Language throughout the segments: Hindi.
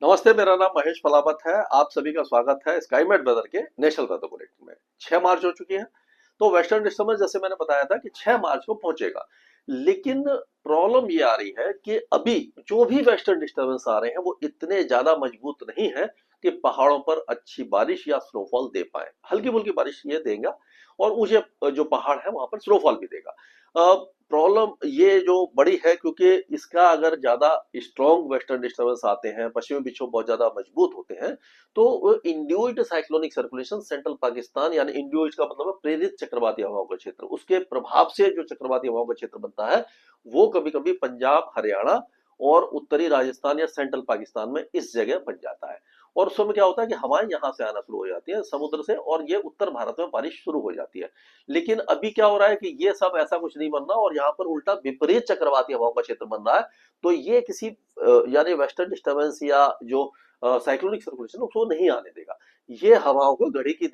नमस्ते, मेरा नाम महेश पलावत है। आप सभी का स्वागत है स्काईमेट वेदर के नेशनल वेदर बुलेटिन में। 6 मार्च हो चुकी है। तो वेस्टर्न डिस्टर्बेंस जैसे मैंने बताया था कि 6 मार्च को पहुंचेगा। लेकिन प्रॉब्लम ये आ रही है कि अभी जो भी वेस्टर्न डिस्टर्बेंस आ रहे हैं वो इतने ज्यादा मजबूत नहीं है कि पहाड़ों पर अच्छी बारिश या स्नोफॉल दे पाए। हल्की फुल्की बारिश ये देगा और ऊंचे जो पहाड़ है वहां पर स्नोफॉल भी देगा। प्रॉब्लम ये जो बड़ी है क्योंकि इसका अगर ज्यादा स्ट्रॉन्ग वेस्टर्न डिस्टर्बेंस आते हैं, पश्चिमी विक्षोभ बहुत ज्यादा मजबूत होते हैं, तो induced cyclonic circulation central Pakistan, यानी इंड्यूस्ड का मतलब है प्रेरित चक्रवाती हवाओं का क्षेत्र, उसके प्रभाव से जो चक्रवाती हवाओं का क्षेत्र बनता है वो कभी कभी पंजाब, हरियाणा और उत्तरी राजस्थान या सेंट्रल पाकिस्तान में इस जगह बन जाता है। और उस समय क्या होता है कि हवाएं यहां से आना शुरू हो जाती है समुद्र से, और ये उत्तर भारत में बारिश शुरू हो जाती है। लेकिन अभी क्या हो रहा है कि ये सब ऐसा कुछ नहीं बन रहा और यहाँ पर उल्टा विपरीत चक्रवाती हवाओं का क्षेत्र बन रहा है। तो ये किसी यानी वेस्टर्न डिस्टर्बेंस या जो साइक्लोनिक सर्कुलेशन उसको नहीं आने देगा। ये हवाओं को घड़ी की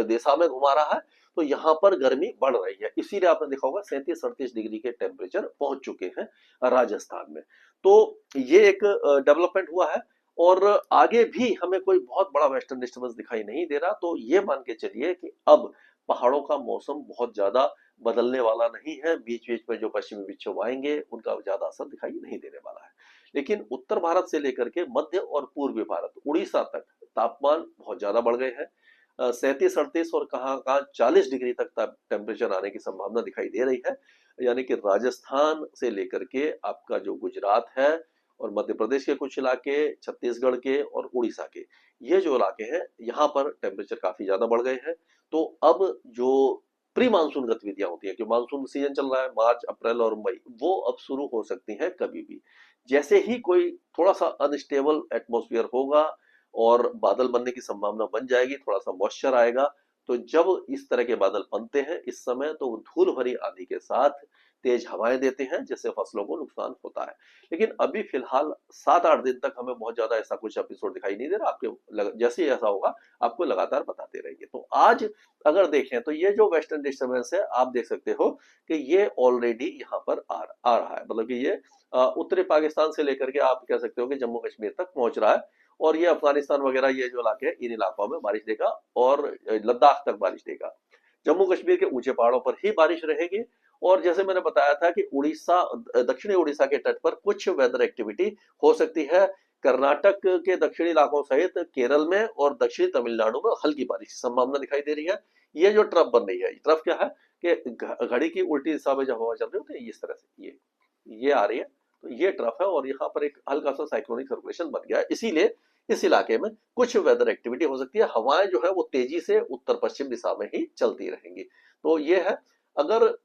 दिशा में घुमा रहा है। तो यहाँ पर गर्मी बढ़ रही है, इसीलिए आपने देखा होगा 37-38 डिग्री के टेम्परेचर पहुंच चुके हैं राजस्थान में। तो ये एक डेवलपमेंट हुआ है। और आगे भी हमें कोई बहुत बड़ा वेस्टर्न डिस्टर्बेंस दिखाई नहीं दे रहा। तो ये मान के चलिए कि अब पहाड़ों का मौसम बहुत ज्यादा बदलने वाला नहीं है। बीच बीच में जो पश्चिमी विक्षोभ आएंगे उनका ज्यादा असर दिखाई नहीं देने वाला है। लेकिन उत्तर भारत से लेकर के मध्य और पूर्वी भारत, उड़ीसा तक तापमान बहुत ज्यादा बढ़ गए हैं। 37-38 और कहाँ कहाँ 40 डिग्री तक टेम्परेचर आने की संभावना दिखाई दे रही है। यानी कि राजस्थान से लेकर के आपका जो गुजरात है और मध्य प्रदेश के कुछ इलाके, छत्तीसगढ़ के और उड़ीसा के, ये जो इलाके हैं यहाँ पर टेम्परेचर काफी ज्यादा बढ़ गए हैं। तो अब जो प्री मानसून गतिविधियां होती है कि मानसून सीजन चल रहा है मार्च, अप्रैल और मई, वो अब शुरू हो सकती हैं कभी भी। जैसे ही कोई थोड़ा सा अनस्टेबल एटमॉस्फेयर होगा और बादल बनने की संभावना बन जाएगी, थोड़ा सा मॉइस्चर आएगा, तो जब इस तरह के बादल बनते हैं इस समय तो वो धूल भरी आंधी के साथ तेज हवाएं देते हैं, जिससे फसलों को नुकसान होता है। लेकिन अभी फिलहाल 7-8 दिन तक हमें बहुत ज्यादा ऐसा कुछ एपिसोड दिखाई नहीं दे रहा। आपके जैसे ही ऐसा होगा आपको लगातार बताते रहेंगे। तो आज अगर देखें तो ये जो वेस्टर्न डिस्टर्बेंस है आप देख सकते हो कि ये ऑलरेडी यहाँ पर आ रहा है। मतलब कि ये उत्तरी पाकिस्तान से लेकर के आप कह सकते हो कि जम्मू कश्मीर तक पहुंच रहा है। और ये अफगानिस्तान वगैरह ये जो इलाके हैं इन इलाकों में बारिश देगा और लद्दाख तक बारिश देगा। जम्मू कश्मीर के ऊंचे पहाड़ों पर ही बारिश रहेगी। और जैसे मैंने बताया था कि उड़ीसा, दक्षिणी उड़ीसा के तट पर कुछ वेदर एक्टिविटी हो सकती है। कर्नाटक के दक्षिणी इलाकों सहित केरल में और दक्षिणी तमिलनाडु में हल्की बारिश की संभावना दिखाई दे रही है। ये जो ट्रफ बन रही है, ट्रफ क्या है कि घड़ी की उल्टी दिशा में जब हवा चल रही होती है इस तरह से ये आ रही है। तो ये ट्रफ है और यहाँ पर एक हल्का सा साइक्लोनिक सर्कुलेशन बन गया है, इसीलिए इस इलाके में कुछ वेदर एक्टिविटी हो सकती है। हवाएं जो है वो तेजी से उत्तर पश्चिम दिशा में ही चलती रहेंगी। तो ये है। अगर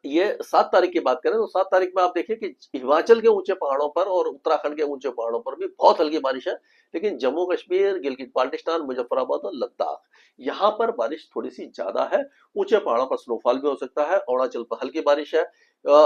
ये 7 तारीख की बात करें तो 7 तारीख में आप देखिए कि हिमाचल के ऊंचे पहाड़ों पर और उत्तराखंड के ऊंचे पहाड़ों पर भी बहुत हल्की बारिश है। लेकिन जम्मू कश्मीर, गिलगित बाल्टिस्तान, मुजफ्फराबाद और लद्दाख, यहाँ पर बारिश थोड़ी सी ज्यादा है। ऊंचे पहाड़ों पर स्नोफॉल भी हो सकता है। अरुणाचल पर हल्की बारिश है।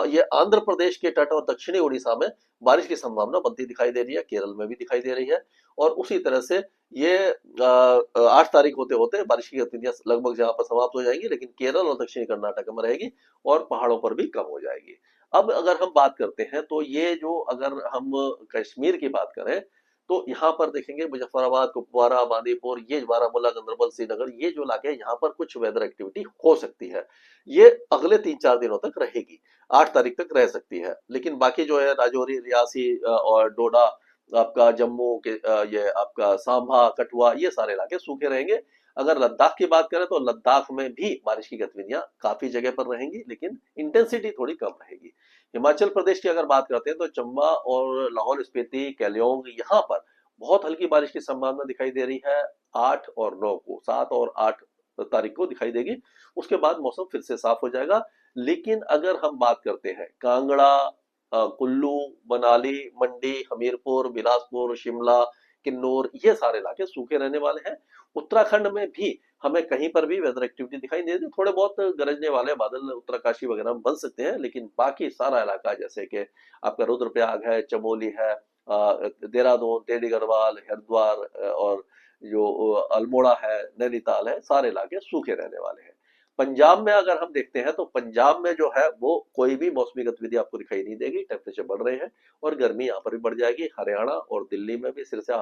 ये आंध्र प्रदेश के तट और दक्षिणी उड़ीसा में बारिश की संभावना बनती दिखाई दे रही है। केरल में भी दिखाई दे रही है। और उसी तरह से ये 8 तारीख होते होते बारिश की गतिविधियां लगभग जहां पर समाप्त हो जाएंगी, लेकिन केरल और दक्षिणी कर्नाटक में रहेगी और पहाड़ों पर भी कम हो जाएगी। अब अगर हम बात करते हैं तो ये जो अगर हम कश्मीर की बात करें तो यहाँ पर देखेंगे मुजफ्फराबाद, कुपवारा, बांदीपुर, ये बारामूला, गंदरबल, श्रीनगर, ये जो इलाके हैं यहाँ पर कुछ वेदर एक्टिविटी हो सकती है। ये अगले 3-4 दिनों तक रहेगी, 8 तारीख तक रह सकती है। लेकिन बाकी जो है राजौरी, रियासी और डोडा, आपका जम्मू के ये आपका सांभा, कठुआ, ये सारे इलाके सूखे रहेंगे। अगर लद्दाख की बात करें तो लद्दाख में भी बारिश की गतिविधियां काफी जगह पर रहेंगी, लेकिन इंटेंसिटी थोड़ी कम रहेगी। हिमाचल प्रदेश की अगर बात करते हैं तो चंबा और लाहौल स्पीति, केलियोंग, यहाँ पर बहुत हल्की बारिश की संभावना दिखाई दे रही है। 8 और 9 को, 7 और 8 तारीख को दिखाई देगी। उसके बाद मौसम फिर से साफ हो जाएगा। लेकिन अगर हम बात करते हैं कांगड़ा, कुल्लू, मनाली, मंडी, हमीरपुर, बिलासपुर, शिमला, किन्नौर, ये सारे इलाके सूखे रहने वाले हैं। उत्तराखंड में भी हमें कहीं पर भी वेदर एक्टिविटी दिखाई नहीं देती। थोड़े बहुत गरजने वाले बादल उत्तरकाशी वगैरह में बन सकते हैं, लेकिन बाकी सारा इलाका जैसे कि आपका रुद्रप्रयाग है, चमोली है, देहरादून, टेडी गढ़वाल, हरिद्वार और जो अल्मोड़ा है, नैनीताल है, सारे इलाके सूखे रहने वाले हैं। पंजाब में अगर हम देखते हैं तो पंजाब में जो है वो कोई भी मौसमी गतिविधि आपको दिखाई नहीं देगी, टेम्परेचर बढ़ रहे हैं और गर्मी यहाँ पर भी बढ़ जाएगी। हरियाणा और दिल्ली में भी सिरसा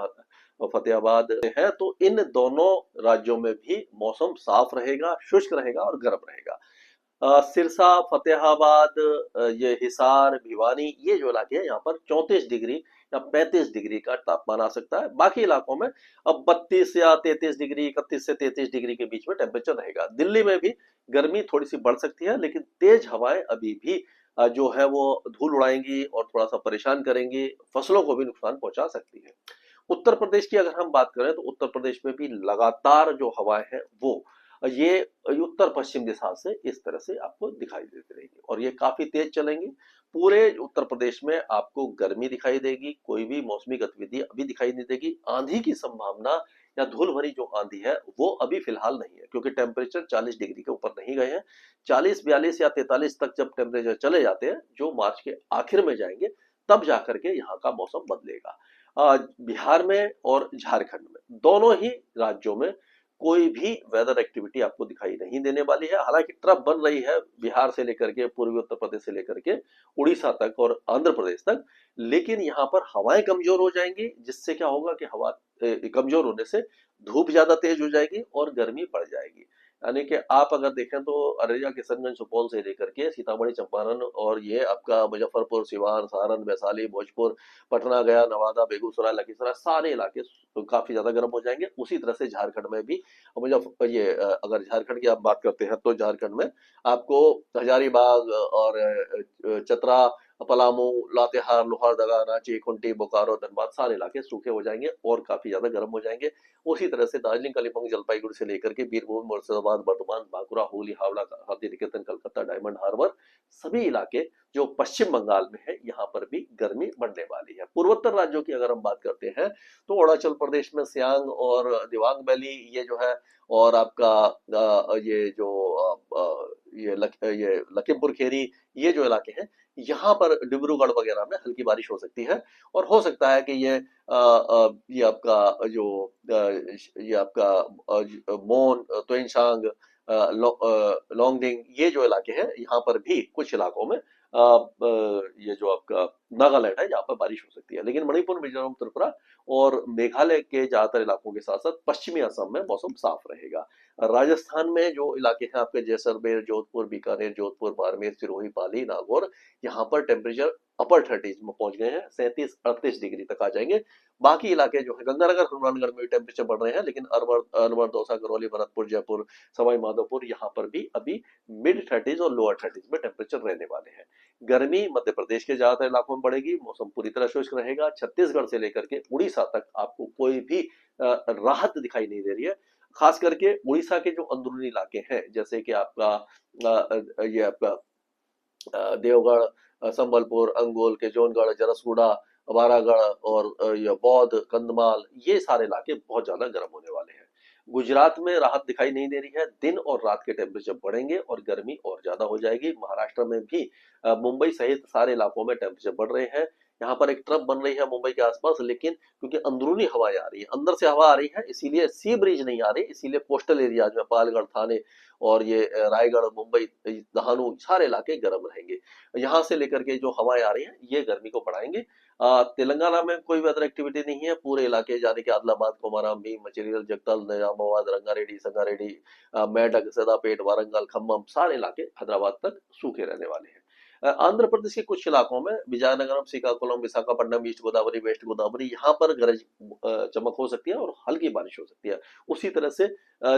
और फतेहाबाद है, तो इन दोनों राज्यों में भी मौसम साफ रहेगा, शुष्क रहेगा और गर्म रहेगा। सिरसा, फतेहाबाद, ये हिसार, भिवानी, ये जो इलाके हैं यहाँ पर 34 डिग्री या 35 डिग्री का तापमान आ सकता है। बाकी इलाकों में अब 32 या 33 डिग्री, 31 से 33 डिग्री के बीच में टेम्परेचर रहेगा। दिल्ली में भी गर्मी थोड़ी सी बढ़ सकती है, लेकिन तेज हवाएं अभी भी जो है वो धूल उड़ाएंगी और थोड़ा सा परेशान करेंगी, फसलों को भी नुकसान पहुंचा सकती है। उत्तर प्रदेश की अगर हम बात करें तो उत्तर प्रदेश में भी लगातार जो हवाएं हैं वो ये उत्तर पश्चिम दिशा से इस तरह से आपको दिखाई देती रहेगी और ये काफी तेज चलेंगी। पूरे उत्तर प्रदेश में आपको गर्मी दिखाई देगी, कोई भी मौसमी गतिविधि अभी दिखाई नहीं देगी। आंधी की संभावना या धूल भरी जो आंधी है वो अभी फिलहाल नहीं है, क्योंकि टेम्परेचर 40 डिग्री के ऊपर नहीं गए हैं। 40, 42 या 43 तक जब टेम्परेचर चले जाते हैं, जो मार्च के आखिर में जाएंगे, तब जाकर के यहाँ का मौसम बदलेगा। बिहार में और झारखंड में, दोनों ही राज्यों में कोई भी वेदर एक्टिविटी आपको दिखाई नहीं देने वाली है। हालांकि ट्रफ बन रही है बिहार से लेकर के पूर्वी उत्तर प्रदेश से लेकर के उड़ीसा तक और आंध्र प्रदेश तक, लेकिन यहाँ पर हवाएं कमजोर हो जाएंगी, जिससे क्या होगा कि हवा कमजोर होने से धूप ज्यादा तेज हो जाएगी और गर्मी बढ़ जाएगी। यानी कि आप अगर देखें तो अररिया, किशनगंज, सुपौल से लेकर के सीतामढ़ी, चंपारण और ये आपका मुजफ्फरपुर, सिवान, सारण, वैशाली, भोजपुर, पटना, गया, नवादा, बेगूसराय, लखीसराय, सारे इलाके काफी ज्यादा गर्म हो जाएंगे। उसी तरह से झारखंड में भी अगर झारखंड की आप बात करते हैं तो झारखंड में आपको हजारीबाग और चतरा, पलामू, लातेहार, लोहरदगा, रांची, खूंटी, बोकारो, धनबाद, सारे इलाके सूखे हो जाएंगे और काफी ज्यादा गर्म हो जाएंगे। उसी तरह से दार्जिलिंग, कालिम्पोंग, जलपाईगुड़ी से लेकर के बीरभूम, मुर्शिदाबाद, बर्धमान, बांकुड़ा, हुगली, हावड़ा, शांतिनिकेतन, कलकत्ता, डायमंड हार्बर, सभी इलाके जो पश्चिम बंगाल में है, यहाँ पर भी गर्मी बढ़ने वाली है। पूर्वोत्तर राज्यों की अगर हम बात करते हैं तो अरुणाचल प्रदेश में सियांग और दिबांग वैली, ये जो है, और आपका ये जो ये लखीमपुर खीरी, ये जो इलाके हैं, यहाँ पर डिब्रूगढ़ वगैरह में हल्की बारिश हो सकती है। और हो सकता है कि ये आपका जो ये आपका मोन, तुइनशांग, लोंगडिंग, ये जो इलाके हैं, यहाँ पर भी कुछ इलाकों में ये जो आपका नागालैंड है, यहाँ पर बारिश हो सकती है। लेकिन मणिपुर, मिजोरम, त्रिपुरा और मेघालय के ज्यादातर इलाकों के साथ साथ पश्चिमी असम में मौसम साफ रहेगा। राजस्थान में जो इलाके हैं आपके जैसलमेर, जोधपुर, बीकानेर, जोधपुर, बाड़मेर, सिरोही, पाली, नागौर, यहाँ पर टेम्परेचर अपर 30 में पहुंच गए हैं, 37-38 डिग्री तक आ जाएंगे। बाकी इलाके जो है गंगानगर, हनुमानगढ़ में भी टेम्परेचर बढ़ रहे हैं, लेकिन अलवर, दौसा, करौली, भरतपुर, जयपुर, सवाई माधोपुर, यहाँ पर भी अभी मिड 30s और लोअर 30s में टेम्परेचर रहने वाले हैं। गर्मी मध्य प्रदेश के ज्यादातर इलाकों में बढ़ेगी, मौसम पूरी तरह शुष्क रहेगा। छत्तीसगढ़ से लेकर के उड़ीसा तक आपको कोई भी राहत दिखाई नहीं दे रही है। खास करके उड़ीसा के जो अंदरूनी इलाके हैं, जैसे कि आपका ये आपका देवगढ़, संबलपुर, अंगोल, केजोनगढ़, जरसगुड़ा, बारागढ़ और ये बौद्ध, कंधमाल, ये सारे इलाके बहुत ज्यादा गर्म होने वाले हैं। गुजरात में राहत दिखाई नहीं दे रही है, दिन और रात के टेम्परेचर बढ़ेंगे और गर्मी और ज्यादा हो जाएगी। महाराष्ट्र में भी मुंबई सहित सारे इलाकों में टेम्परेचर बढ़ रहे हैं। यहाँ पर एक ट्रफ बन रही है मुंबई के आसपास, लेकिन क्योंकि अंदरूनी हवाएं आ रही है, अंदर से हवा आ रही है, इसीलिए सी ब्रिज नहीं आ रही, इसीलिए कोस्टल एरियाज में पालगढ़, थाने और ये रायगढ़, मुंबई, दहानू, सारे इलाके गर्म रहेंगे। यहाँ से लेकर के जो हवाएं आ रही हैं, ये गर्मी को बढ़ाएंगे। तेलंगाना में कोई वेदर एक्टिविटी नहीं है, पूरे इलाके जाने के आदिलाबाद, कोमाराम, भीम, मचिलियल, जगतल, निजामाबाद, रंगारेड्डी, संगारेड्डी, मेडक, सदापेट, वारंगल, खम्मम, सारे इलाके हैदराबाद तक सूखे रहने वाले हैं। आंध्र प्रदेश के कुछ इलाकों में विजयनगरम, श्रीकाकुलम, विशाखापट्टनम, ईस्ट गोदावरी, वेस्ट गोदावरी, यहाँ पर गरज चमक हो सकती है और हल्की बारिश हो सकती है। उसी तरह से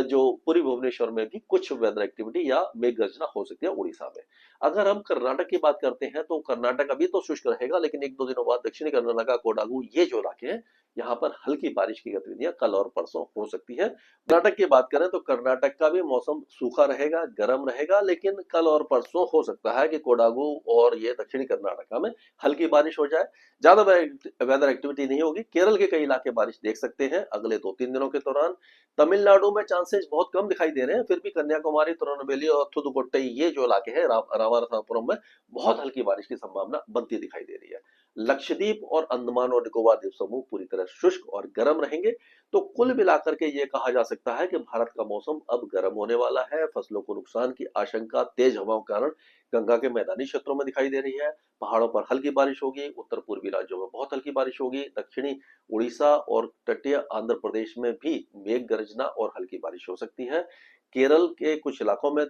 जो पूरी भुवनेश्वर में भी कुछ वेदर एक्टिविटी या मेघ गर्जना हो सकती है उड़ीसा में। अगर हम कर्नाटक की बात करते हैं तो कर्नाटक अभी तो शुष्क रहेगा, लेकिन 1-2 दिनों बाद दक्षिणी कर्नाटक, कोडागू, ये जो इलाके हैं, यहाँ पर हल्की बारिश की गतिविधियां कल और परसों हो सकती है। कर्नाटक की बात करें तो कर्नाटक का भी मौसम सूखा रहेगा, गर्म रहेगा, लेकिन कल और परसों हो सकता है कि कोडागू और ये दक्षिणी कर्नाटक में हल्की बारिश हो जाए। ज्यादा वेदर एक्टिविटी नहीं होगी। केरल के कई इलाके बारिश देख सकते हैं अगले 2-3 दिनों के दौरान। तमिलनाडु में चांसेस बहुत कम दिखाई दे रहे हैं, फिर भी कन्याकुमारी, तिरुनेलवेली और थुदुकोट्टई, ये जो इलाके हैं रामनाथपुरम में बहुत हल्की बारिश की संभावना बनती दिखाई दे रही है। लक्षद्वीप और अंडमान और निकोबार द्वीप समूह पूरी तरह शुष्क और गर्म रहेंगे। तो कुल मिलाकर के ये कहा जा सकता है कि भारत का मौसम अब गर्म होने वाला है। फसलों को नुकसान की आशंका तेज हवाओं के कारण गंगा के मैदानी क्षेत्रों में दिखाई दे रही है। पहाड़ों पर हल्की बारिश होगी, उत्तर पूर्वी राज्यों में बहुत हल्की बारिश होगी, दक्षिणी उड़ीसा और तटीय आंध्र प्रदेश में भी मेघ गर्जना और हल्की बारिश हो सकती है। केरल के कुछ इलाकों में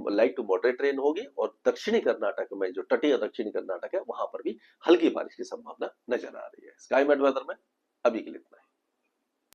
लाइट टू मॉडरेट रेन होगी और दक्षिणी कर्नाटक में, जो तटीय दक्षिणी कर्नाटक है, वहां पर भी हल्की बारिश की संभावना नजर आ रही है। स्काई मेट वेदर में अभी के लिए इतना ही।